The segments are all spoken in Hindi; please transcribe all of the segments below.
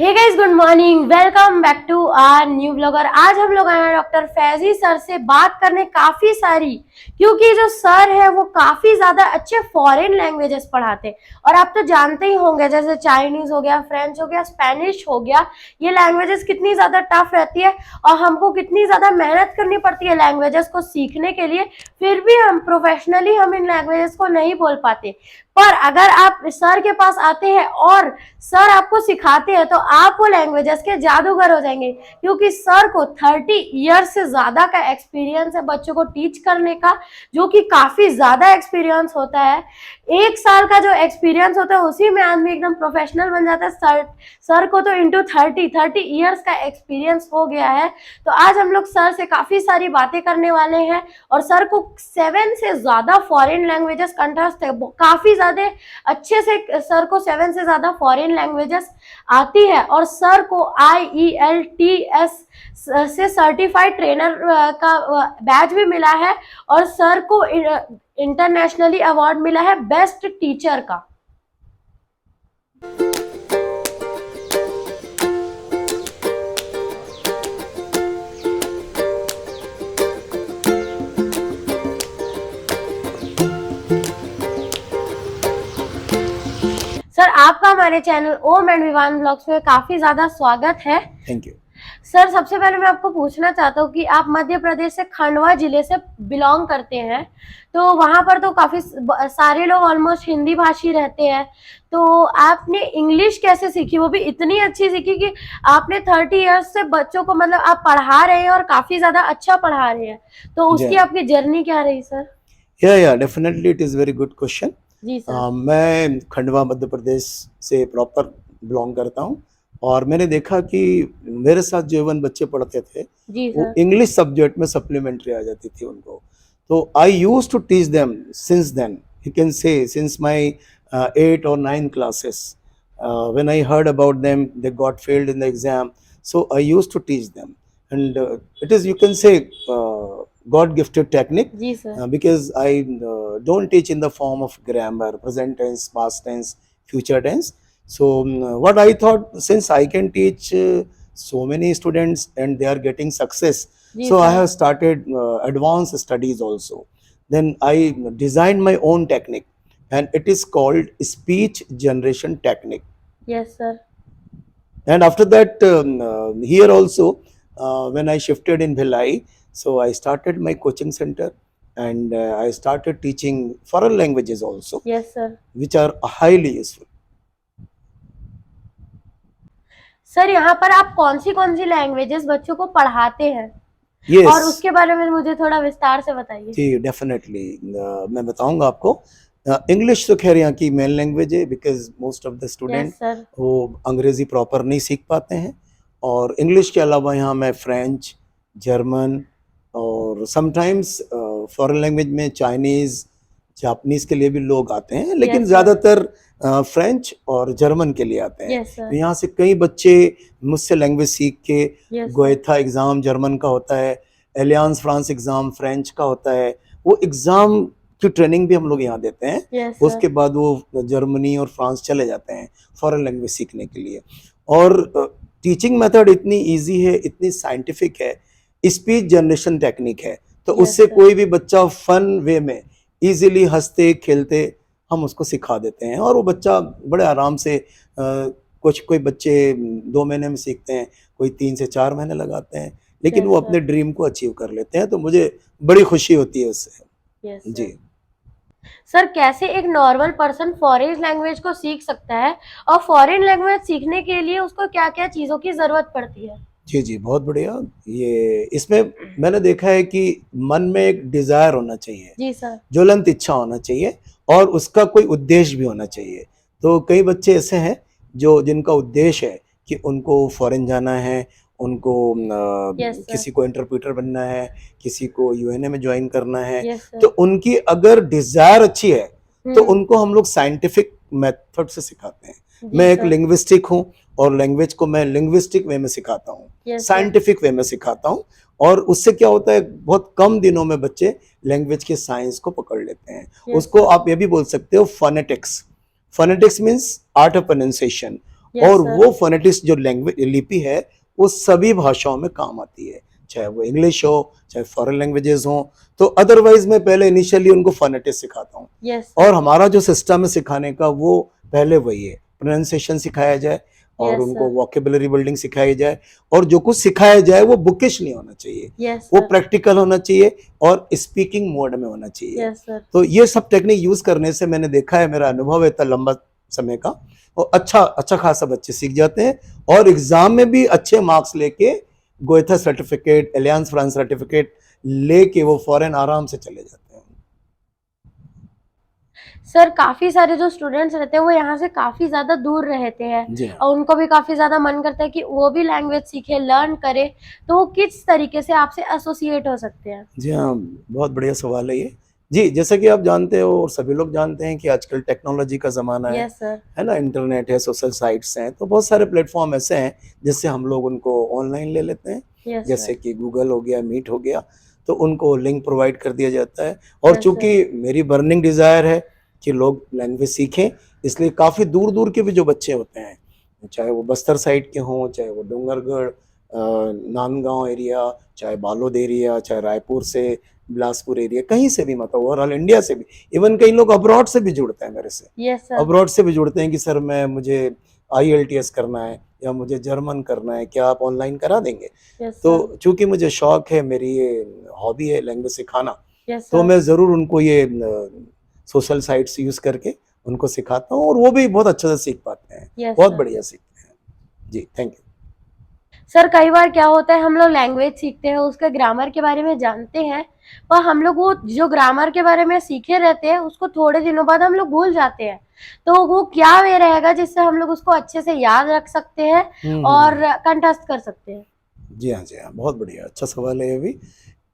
Hey guys, good morning. Welcome back to our new blogger. आज हम लोग आए हैं डॉक्टर फैजी सर से बात करने काफी सारी, क्योंकि जो सर है वो काफी ज्यादा अच्छे फॉरेन लैंग्वेजेस पढ़ाते हैं। और आप तो जानते ही होंगे, जैसे चाइनीज हो गया, फ्रेंच हो गया, स्पेनिश हो गया, ये लैंग्वेजेस कितनी ज्यादा टफ रहती है और हमको कितनी ज्यादा मेहनत करनी पड़ती है लैंग्वेजेस को सीखने के लिए। फिर भी हम प्रोफेशनली इन लैंग्वेजेस को नहीं बोल पाते। पर अगर आप सर के पास आते हैं और सर आपको सिखाते हैं तो आप वो लैंग्वेजेस के जादूगर हो जाएंगे, क्योंकि सर को 30 ईयर्स से ज्यादा का एक्सपीरियंस है बच्चों को टीच करने का, जो कि काफी ज्यादा एक्सपीरियंस होता है। एक साल का जो एक्सपीरियंस होता है उसी में आदमी एकदम प्रोफेशनल बन जाता है। सर को तो इंटू 30 ईयर्स का एक्सपीरियंस हो गया है। तो आज हम लोग सर से काफी सारी बातें करने वाले हैं और सर को 7 से ज्यादा फॉरेन लैंग्वेजेस कंठस्थ है, काफी ज्यादा अच्छे से। सर को 7 से ज्यादा फॉरेन लैंग्वेजेस आती है और सर को IELTS से सर्टिफाइड ट्रेनर का बैच भी मिला है और सर को इंटरनेशनली अवार्ड मिला है बेस्ट टीचर का। सर, आपका हमारे channel Om and Vivaan blogs में काफी ज्यादा स्वागत है। थैंक यू सर, सबसे पहले मैं आपको पूछना चाहता हूँ कि आप मध्य प्रदेश से खंडवा जिले से बिलोंग करते हैं, तो वहां पर तो काफी सारे लोग ऑलमोस्ट हिंदी भाषी रहते हैं। तो आपने इंग्लिश कैसे सीखी, वो भी इतनी अच्छी सीखी कि आपने 30 ईयर्स से बच्चों को मतलब आप पढ़ा रहे हैं और काफी ज्यादा अच्छा पढ़ा रहे हैं। तो उसकी आपकी जर्नी क्या रही sir? Yeah definitely it is very good question. जी सर। मैं खंडवा मध्य प्रदेश से प्रॉपर बिलोंग करता हूँ और मैंने देखा कि मेरे साथ जो इवन बच्चे पढ़ते थे जी वो सर। इंग्लिश सब्जेक्ट में सप्लीमेंट्री आ जाती थी उनको। तो I use to teach them since then, you can say since my 8 or 9 classes. When I heard about them, they got failed in the exam. So I used to teach them. And it is, you can say, God gifted technique. जी sir. Because I don't teach in the form of grammar, present tense, past tense, future tense. So what I thought, since I can teach so many students and they are getting success, so I have started advanced studies also. Then I designed my own technique and it is called speech generation technique. Yes sir. And after that, here also, when I shifted in Bhilai, so I started my coaching center and I started teaching foreign languages also. Yes sir. Which are highly useful. Sir, यहाँ पर आप कौन सी लैंग्वेजेस बच्चों को पढ़ाते हैं? Yes. और उसके बारे में मुझे थोड़ा विस्तार से बताइए। जी डेफिनेटली मैं बताऊंगा आपको। इंग्लिश तो खैर यहाँ की मेन लैंग्वेज है, because most of the student वो अंग्रेजी प्रॉपर नहीं सीख पाते हैं। और इंग्लिश के अलावा यहाँ मैं फ्रेंच, जर्मन और समटाइम्स फॉरेन लैंग्वेज में चाइनीज़, जापानीज़ के लिए भी लोग आते हैं, लेकिन ज़्यादातर फ्रेंच और जर्मन के लिए आते हैं। तो यहाँ से कई बच्चे मुझसे लैंग्वेज सीख के गोएथा एग्ज़ाम जर्मन का होता है, एलियांस फ्रांस एग्ज़ाम फ्रेंच का होता है, वो एग्ज़ाम की ट्रेनिंग भी हम लोग यहाँ देते हैं। उसके बाद वो जर्मनी और फ्रांस चले जाते हैं फॉरेन लैंग्वेज सीखने के लिए। और टीचिंग मेथड इतनी इजी है, इतनी साइंटिफिक है, स्पीच जनरेशन टेक्निक है, तो उससे कोई भी बच्चा फन वे में इजीली हंसते खेलते हम उसको सिखा देते हैं और वो बच्चा बड़े आराम से कोई बच्चे 2 महीने में सीखते हैं, कोई 3 से 4 महीने लगाते हैं, लेकिन वो अपने ड्रीम को अचीव कर लेते हैं। तो मुझे बड़ी खुशी होती है उससे। जी सर, कैसे एक नॉर्मल पर्सन फॉरेन लैंग्वेज को सीख सकता है और फॉरेन लैंग्वेज सीखने के लिए उसको क्या क्या चीजों की जरूरत पड़ती है? जी बहुत बढ़िया। ये इसमें मैंने देखा है कि मन में एक डिजायर होना चाहिए। जी सर। ज्वलंत इच्छा होना चाहिए और उसका कोई उद्देश्य भी होना चाहिए। तो कई बच्चे ऐसे हैं जिनका उद्देश्य है कि उनको फॉरेन जाना है, उनको किसी को इंटरप्रेटर बनना है, किसी को UNA में ज्वाइन करना है। तो उनकी अगर डिजायर अच्छी है तो उनको हम लोग साइंटिफिक मेथड से सिखाते हैं। मैं एक लिंग्विस्टिक हूँ और लैंग्वेज को मैं लिंग्विस्टिक वे में सिखाता हूँ, साइंटिफिक वे में सिखाता हूँ। और उससे क्या होता है, बहुत कम दिनों में बच्चे लैंग्वेज के साइंस को पकड़ लेते हैं। उसको आप ये भी बोल सकते हो phonetics. Phonetics means art of pronunciation. Yes, और sir. वो फोनेटिक्स जो लैंग्वेज लिपि है वो सभी भाषाओं में काम आती है, चाहे वो इंग्लिश हो चाहे फॉरेन लैंग्वेजेस हो। तो अदरवाइज मैं पहले इनिशियली उनको फोनेटिक्स सिखाता हूँ। Yes, sir. और हमारा जो सिस्टम है सिखाने का वो पहले वही है, प्रोनाउंसिएशन सिखाया जाए और Yes, उनको sir. वोकेबुलरी बिल्डिंग सिखाई जाए, और जो कुछ सिखाया जाए वो बुकिश नहीं होना चाहिए, Yes, वो sir. प्रैक्टिकल होना चाहिए और स्पीकिंग मोड में होना चाहिए। Yes, sir. तो ये सब टेक्निक यूज करने से मैंने देखा है, मेरा अनुभव है इतना लंबा समय का, और अच्छा खासा बच्चे सीख जाते हैं और एग्जाम में भी अच्छे मार्क्स लेके गोएथा सर्टिफिकेट, एलियांस फ्रांस सर्टिफिकेट लेके वो फॉरेन आराम से चले जाते हैं। सर काफी सारे जो स्टूडेंट्स रहते हैं वो यहाँ से काफी ज्यादा दूर रहते हैं जी हाँ। और उनको भी काफी ज्यादा मन करता है कि वो भी लैंग्वेज सीखे, लर्न करे, तो वो किस तरीके से आपसे एसोसिएट हो सकते हैं? जी हाँ, बहुत बढ़िया सवाल है ये। जी, जैसा कि आप जानते हो और सभी लोग जानते हैं कि आजकल टेक्नोलॉजी का ज़माना यस सर। है ना, इंटरनेट है, सोशल साइट्स हैं, तो बहुत सारे प्लेटफॉर्म ऐसे हैं जिससे हम लोग उनको ऑनलाइन ले लेते हैं। यस जैसे सर। कि गूगल हो गया, मीट हो गया, तो उनको लिंक प्रोवाइड कर दिया जाता है। और Yes, चूंकि मेरी बर्निंग डिज़ायर है कि लोग लैंग्वेज सीखें, इसलिए काफ़ी दूर दूर के भी जो बच्चे होते हैं, चाहे वो बस्तर साइड के हों, चाहे वो डूंगरगढ़, नांदगांव एरिया, चाहे बालोद एरिया, चाहे रायपुर से, बिलासपुर एरिया, कहीं से भी, मतलब ओवरऑल इंडिया से भी, इवन कई लोग अब्रॉड से भी जुड़ते हैं मेरे से। Yes sir. अब्रॉड से भी जुड़ते हैं कि सर मुझे IELTS करना है या मुझे जर्मन करना है, क्या आप ऑनलाइन करा देंगे? Yes sir. तो चूंकि मुझे शौक है, मेरी ये हॉबी है लैंग्वेज सिखाना, यस तो सर। मैं ज़रूर उनको ये सोशल साइट्स यूज़ करके उनको सिखाता हूँ और वो भी बहुत अच्छे से सीख पाते हैं, यस बहुत सर। बढ़िया सीखते हैं। जी, थैंक यू। सर कई बार क्या होता है, हम लोग लैंग्वेज सीखते हैं, उसके ग्रामर के बारे में जानते हैं, पर हम लोग वो जो ग्रामर के बारे में सीखे रहते हैं उसको थोड़े दिनों बाद हम लोग भूल जाते हैं। तो वो क्या वे रहेगा जिससे हम लोग उसको अच्छे से याद रख सकते हैं और कंठस्थ कर सकते हैं? जी हाँ, बहुत बढ़िया, अच्छा सवाल है ये भी।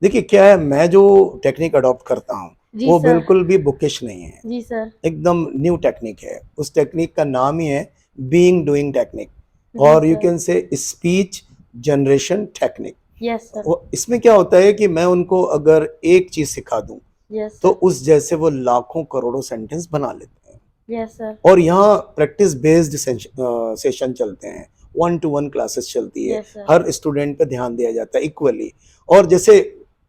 देखिए क्या है, मैं जो टेक्निक अडॉप्ट करता हूँ जी वो सर। बिल्कुल भी बुकिश नहीं है, जी सर। एकदम न्यू टेक्निक है। उस टेक्निक का नाम ही है बीइंग डूइंग टेक्निक, जी और you sir. Can say speech generation technique. Yes sir. इसमें क्या होता है कि मैं उनको अगर एक चीज सिखा दूं यस तो सर। उस जैसे वो लाखों करोड़ों सेंटेंस बना लेते हैं। Yes sir. और यहाँ प्रैक्टिस बेस्ड सेशन चलते हैं, 1-to-1 क्लासेस चलती है, यस सर। हर स्टूडेंट पे ध्यान दिया जाता है इक्वली। और जैसे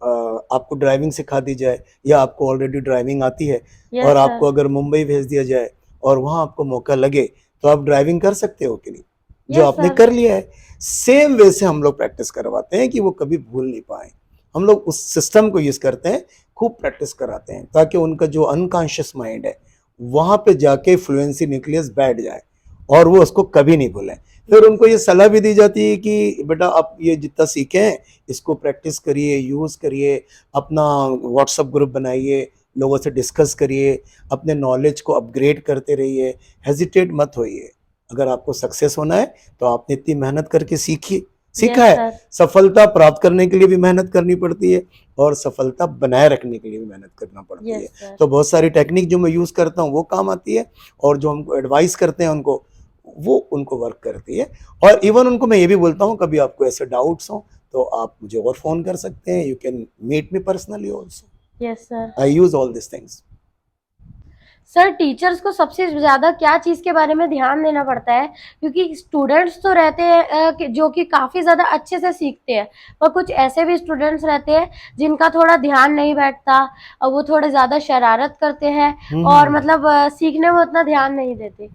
आपको ड्राइविंग सिखा दी जाए या आपको ऑलरेडी ड्राइविंग आती है यस और सर। आपको अगर मुंबई भेज दिया जाए और वहाँ आपको मौका लगे तो आप ड्राइविंग कर सकते हो कि नहीं, जो यस आपने सर। कर लिया है। सेम वे से हम लोग प्रैक्टिस करवाते हैं कि वो कभी भूल नहीं पाए। हम लोग उस सिस्टम को यूज करते हैं, खूब प्रैक्टिस कराते हैं ताकि उनका जो अनकॉन्शियस माइंड है वहां पे जाके फ्लुएंसी न्यूक्लियस बैठ जाए और वो उसको कभी नहीं भूलें। फिर उनको ये सलाह भी दी जाती है कि बेटा आप ये जितना सीखे हैं इसको प्रैक्टिस करिए, यूज करिए, अपना व्हाट्सएप ग्रुप बनाइए, लोगों से डिस्कस करिए, अपने नॉलेज को अपग्रेड करते रहिए, हेजिटेट मत होइए। अगर आपको सक्सेस होना है तो आपने इतनी मेहनत करके सीखा यस है। सर। सफलता प्राप्त करने के लिए भी मेहनत करनी पड़ती है और सफलता बनाए रखने के लिए भी मेहनत करना पड़ती है। Yes sir. तो बहुत सारी टेक्निक जो मैं यूज करता हूँ वो काम आती है, और जो हमको एडवाइस करते हैं उनको, वो उनको वर्क करती है। और इवन उनको मैं ये भी बोलता हूँ कभी आपको ऐसे डाउट्स हो तो आप मुझे और फोन कर सकते हैं, you can meet me personally also. Yes sir. I use all this things. Sir teachers को सबसे ज्यादा क्या चीज के बारे में ध्यान देना पड़ता है, क्योंकि स्टूडेंट्स तो रहते हैं जो कि काफी ज्यादा अच्छे से सीखते हैं, पर कुछ ऐसे भी स्टूडेंट्स रहते हैं जिनका थोड़ा ध्यान नहीं बैठता और वो थोड़े ज्यादा शरारत करते हैं और मतलब सीखने में उतना ध्यान नहीं देते।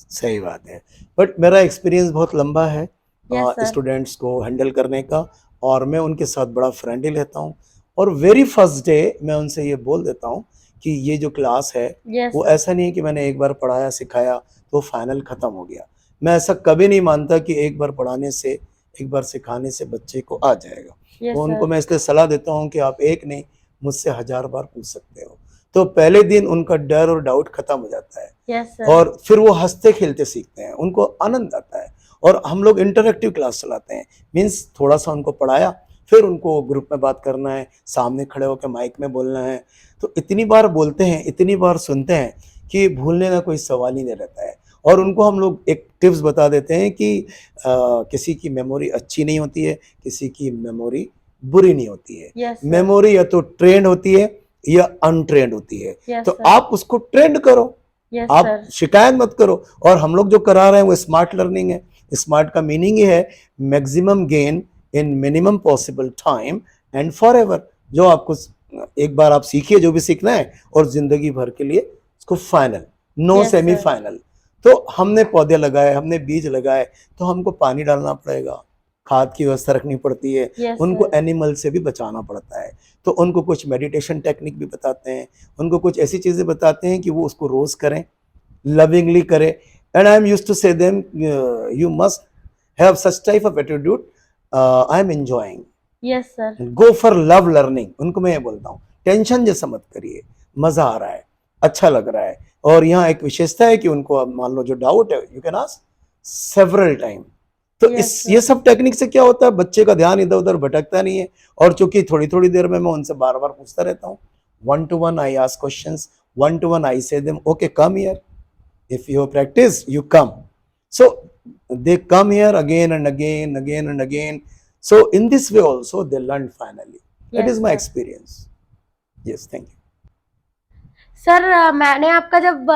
सही बात है, बट मेरा एक्सपीरियंस बहुत लंबा है यस सर। स्टूडेंट्स को हैंडल करने का, और मैं उनके साथ बड़ा फ्रेंडली रहता हूँ। और वेरी फर्स्ट डे मैं उनसे ये बोल देता हूँ कि ये जो क्लास है यस वो सर। ऐसा नहीं है कि मैंने एक बार पढ़ाया सिखाया तो फाइनल खत्म हो गया। मैं ऐसा कभी नहीं मानता कि एक बार पढ़ाने से, एक बार सिखाने से बच्चे को आ जाएगा। यस तो उनको सर। मैं इसलिए सलाह देता हूँ कि आप एक नहीं, मुझसे 1000 बार पूछ सकते हो। तो पहले दिन उनका डर और डाउट खत्म हो जाता है यस सर। और फिर वो हंसते खेलते सीखते हैं, उनको आनंद आता है। और हम लोग इंटरेक्टिव क्लास चलाते हैं, मीन्स थोड़ा सा उनको पढ़ाया, फिर उनको ग्रुप में बात करना है, सामने खड़े होकर माइक में बोलना है। तो इतनी बार बोलते हैं, इतनी बार सुनते हैं कि भूलने का कोई सवाल ही नहीं रहता है। और उनको हम लोग एक टिप्स बता देते हैं कि किसी की मेमोरी अच्छी नहीं होती है, किसी की मेमोरी बुरी नहीं होती है। Yes sir. मेमोरी या तो ट्रेंड होती है या अनट्रेंड होती है। यस तो सर। आप उसको ट्रेंड करो, यस आप सर। शिकायत मत करो। और हम लोग जो करा रहे हैं वो स्मार्ट लर्निंग है। स्मार्ट का मीनिंग ये है maximum gain in minimum possible time and for ever. जो आपको एक बार आप सीखिए जो भी सीखना है और जिंदगी भर के लिए उसको final, no Yes, semi sir. Final. तो हमने पौधे लगाए, हमने बीज लगाए, तो हमको पानी डालना पड़ेगा, खाद की व्यवस्था रखनी पड़ती है, Yes, उनको sir. एनिमल से भी बचाना पड़ता है। तो उनको कुछ मेडिटेशन टेक्निक भी बताते हैं, उनको कुछ ऐसी चीजें बताते हैं कि वो उसको रोज करें, lovingly करें। and I am used to say them, you must have such type of attitude, I am enjoying, Yes, sir. go for love learning। उनको मैं ये बोलता हूँ टेंशन जैसा मत करिए, मजा आ रहा है, अच्छा लग रहा है। और यहाँ एक विशेषता है कि उनको मान लो जो डाउट है you can ask several time. तो Yes, इस sir. ये सब टेक्निक से क्या होता है, बच्चे का ध्यान इधर उधर भटकता नहीं है। और चूंकि थोड़ी थोड़ी देर में मैं उनसे बार बार पूछता रहता हूँ, 1 to 1 I ask questions, 1 to 1 I say them, okay come here, if you have practice you come। So they come here again and again, again and again। So in this way also they learn finally। That Yes, is my sir. experience। Yes, thank you। Sir मैंने आपका जब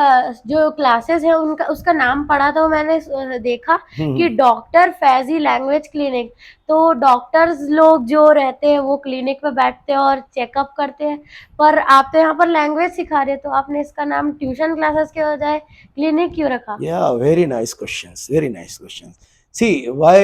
जो क्लासेस है उनका उसका नाम पढ़ा तो मैंने देखा कि डॉक्टर फैजी लैंग्वेज क्लिनिक। तो डॉक्टर्स लोग जो रहते हैं वो क्लिनिक पे बैठते हैं और चेकअप करते हैं, पर आप तो यहाँ पर लैंग्वेज सिखा रहे, तो आपने इसका नाम ट्यूशन क्लासेस के बजाय क्लिनिक क्यों रखा? Yeah, very nice questions, very nice questions। See why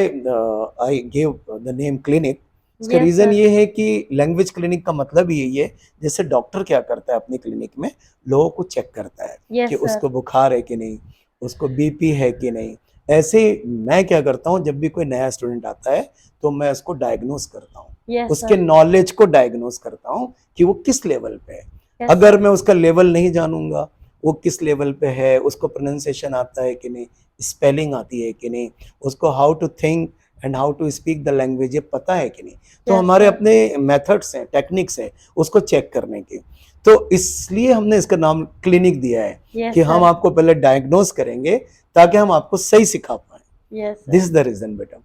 I gave the name clinic। इसका Yes, रीजन sir. ये है कि लैंग्वेज क्लिनिक का मतलब यही है, जैसे डॉक्टर क्या करता है अपनी क्लिनिक में, लोगों को चेक करता है Yes, कि sir. उसको बुखार है कि नहीं, उसको बीपी है कि नहीं। ऐसे ही मैं क्या करता हूँ, जब भी कोई नया स्टूडेंट आता है तो मैं उसको डायग्नोस करता हूँ, Yes, उसके sir. नॉलेज को डायग्नोस करता हूँ कि वो किस लेवल पे है। Yes, अगर sir. मैं उसका लेवल नहीं जानूंगा, वो किस लेवल पे है, उसको प्रोनाउंसिएशन आता है कि नहीं, स्पेलिंग आती है कि नहीं, उसको how to think and how to speak the language ये पता है कि नहीं। तो Yes, हमारे sir. अपने मेथड्स हैं, टेक्निक्स हैं उसको चेक करने के। तो इसलिए हमने इसका नाम क्लिनिक दिया है Yes, कि हम sir. आपको पहले डायग्नोस करेंगे ताकि हम आपको सही सिखा पाए। Yes, sir. This is the reason बेटा।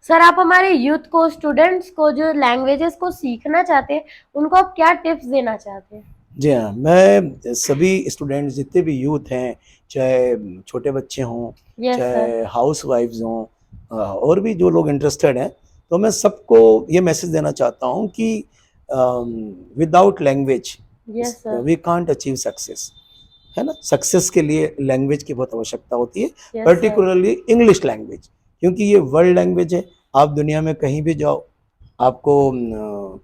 सर आप हमारे यूथ को, स्टूडेंट्स को जो लैंग्वेजेस को सीखना चाहते हैं उनको आप क्या टिप्स देना चाहते हैं? जी हाँ, मैं सभी स्टूडेंट्स जितने भी यूथ हैं, चाहे छोटे बच्चे हों, Yes, sir. चाहे हाउस वाइफ्स हों, और भी जो लोग इंटरेस्टेड हैं, तो मैं सबको ये मैसेज देना चाहता हूँ कि without language Yes, sir. We can't achieve success. है ना, सक्सेस के लिए लैंग्वेज की बहुत आवश्यकता होती है, Yes, sir. Particularly English language, क्योंकि ये वर्ल्ड लैंग्वेज है। आप दुनिया में कहीं भी जाओ, आपको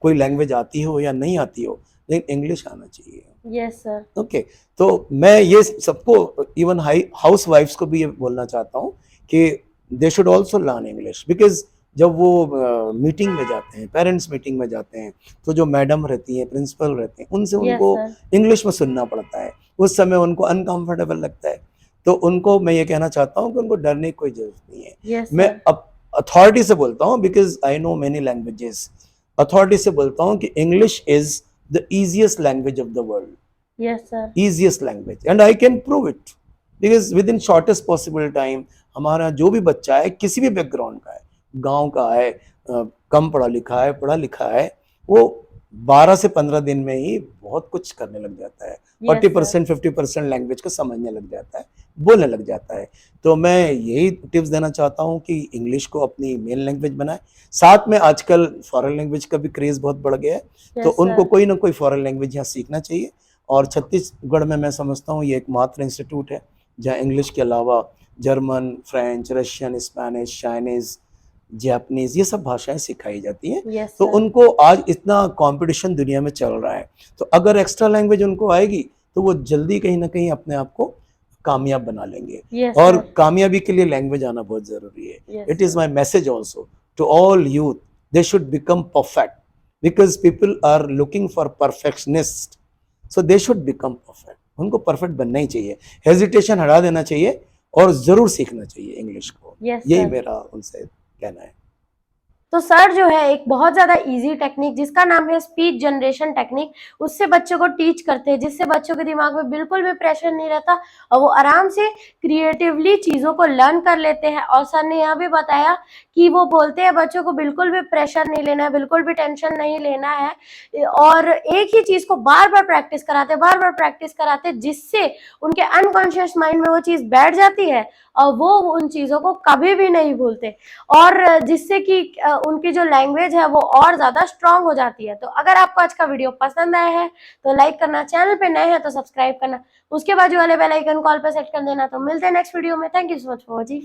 कोई लैंग्वेज आती हो या नहीं आती हो, लेकिन इंग्लिश आना चाहिए। Yes, sir. ओके, तो मैं ये सबको, इवन हाउस वाइफ्स को भी ये बोलना चाहता हूँ कि they should also learn English. Because जब वो मीटिंग में जाते हैं, पेरेंट्स मीटिंग में जाते हैं, तो जो मैडम रहती हैं, प्रिंसिपल रहते हैं, उनसे Yes, उनको sir. इंग्लिश में सुनना पड़ता है। उस समय उनको अनकंफर्टेबल लगता है। तो उनको मैं ये कहना चाहता हूँ कि उनको डरने की कोई जरूरत नहीं है। Yes, मैं sir. अब अथॉरिटी से बोलता हूँ, because I know many languages. Authority से बोलता हूँ कि English is the easiest language of the world. Yes, sir. easiest language and I can prove it because within shortest possible time हमारा जो भी बच्चा है, किसी भी बैकग्राउंड का है, गांव का है, कम पढ़ा लिखा है, पढ़ा लिखा है, वो 12 से 15 दिन में ही बहुत कुछ करने लग जाता है। Yes, 40% 50% लैंग्वेज को समझने लग जाता है, बोलने लग जाता है। तो मैं यही टिप्स देना चाहता हूँ कि इंग्लिश को अपनी मेन लैंग्वेज बनाए। साथ में आजकल फॉरेन लैंग्वेज का भी क्रेज बहुत बढ़ गया है, तो Yes, उनको sir. कोई ना कोई फॉरेन लैंग्वेज यहाँ सीखना चाहिए। और छत्तीसगढ़ में मैं समझता हूँ ये एकमात्र इंस्टीट्यूट है जहाँ इंग्लिश के अलावा German, French, Russian, Spanish, Chinese, Japanese, ये सब भाषाएं सिखाई जाती हैं। Yes, तो sir. उनको आज इतना कंपटीशन दुनिया में चल रहा है, तो अगर एक्स्ट्रा लैंग्वेज उनको आएगी तो वो जल्दी कहीं ना कहीं अपने आप को कामयाब बना लेंगे। Yes, और sir. कामयाबी के लिए लैंग्वेज आना बहुत जरूरी है। Yes, it is sir. My message also to all youth, they should become perfect because people are looking for perfectionist. So they should become perfect. उनको परफेक्ट बनना ही चाहिए, हेजिटेशन हटा देना चाहिए और जरूर सीखना चाहिए इंग्लिश को। Yes, यही sir. मेरा उनसे कहना है। तो सर जो है एक बहुत ज्यादा इजी टेक्निक जिसका नाम है स्पीच जनरेशन टेक्निक, उससे बच्चों को टीच करते हैं, जिससे बच्चों के दिमाग में बिल्कुल भी प्रेशर नहीं रहता और वो आराम से क्रिएटिवली चीजों को लर्न कर लेते हैं। और सर ने यह भी बताया कि वो बोलते हैं बच्चों को बिल्कुल भी प्रेशर नहीं लेना है, बिल्कुल भी टेंशन नहीं लेना है, और एक ही चीज को बार बार प्रैक्टिस कराते, जिससे उनके अनकॉन्शियस माइंड में वो चीज बैठ जाती है और वो उन चीजों को कभी भी नहीं भूलते, और जिससे कि उनकी जो लैंग्वेज है वो और ज्यादा स्ट्रांग हो जाती है। तो अगर आपको आज का वीडियो पसंद आया है तो लाइक करना, चैनल पे नए हैं तो सब्सक्राइब करना, उसके बाजू वाले बेल आइकन कॉल पे सेट कर देना। तो मिलते हैं नेक्स्ट वीडियो में। Thank you so much for watching.